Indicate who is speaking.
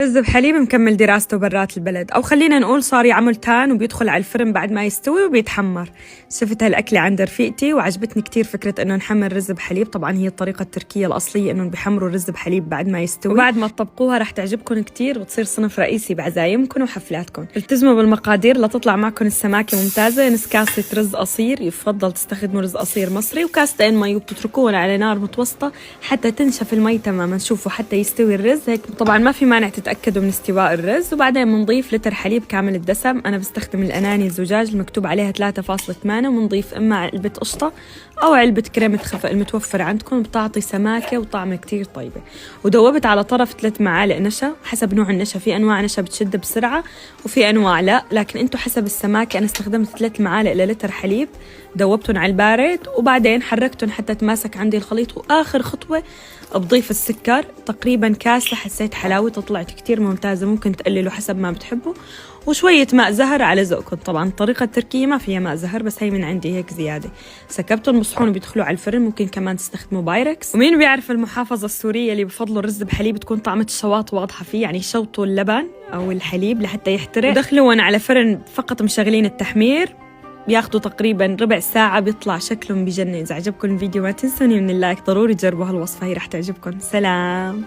Speaker 1: رز بحليب مكمل دراسته برات البلد، أو خلينا نقول صار يعمل تان وبيدخل على الفرن بعد ما يستوي وبيتحمر. شفت هالأكلة عند رفيقتي وعجبتني كتير فكرة إنه نحمر رز بحليب. طبعا هي الطريقة التركية الأصلية إنه بيحمروا الرز بحليب بعد ما يستوي، وبعد ما تطبقوها رح تعجبكم كتير وتصير صنف رئيسي بعزايمكم وحفلاتكم. التزموا بالمقادير لتطلع معكم السماكة ممتازة. نص كاسة رز قصير، يفضل تستخدموا رز قصير مصري، وكاستين مي، وبتتركوهم على نار متوسطة حتى تنشف المي تماما. شوفوا حتى يستوي الرز هيك. طبعا ما في مانع تتأكدوا من استواء الرز. وبعدين بنضيف لتر حليب كامل الدسم. أنا بستخدم الأناني الزجاج المكتوب عليها 3.8، وبنضيف إما علبة قشطة أو علبة كريمة خفق المتوفر عندكم، بتعطي سماكة وطعم كتير طيبة. ودوبت على طرف 3 معالق نشا حسب نوع النشا. في أنواع نشا بتشد بسرعة وفي أنواع لا، لكن أنتوا حسب السماكة. أنا استخدمت 3 معالق للتر حليب، دوبتهم على البارد وبعدين حركتهم حتى تماسك عندي الخليط. وآخر خطوة بضيف السكر، تقريبا كاسة. حسيت حلاوته طلعت كتير ممتازة، ممكن تقللوا حسب ما بتحبوا، وشوية ماء زهر على ذوقكم. طبعا الطريقة التركية ما فيها ماء زهر، بس هي من عندي هيك زيادة. سكبتهم بصحون وبيدخلوا على الفرن. ممكن كمان تستخدموا بايركس. ومين بيعرف المحافظة السورية اللي بفضلوا الرز بحليب تكون طعمة الشواط واضحة فيه، يعني شوطوا اللبن أو الحليب لحتى يحترق، ودخلوهم على فرن فقط مشغلين التحمير. بياخدوا تقريبا ربع ساعة، بيطلع شكلهم بجنن. إذا عجبكم الفيديو ما تنسوني من اللايك، ضروري تجربوا هالوصفة، هي رح تعجبكم. سلام.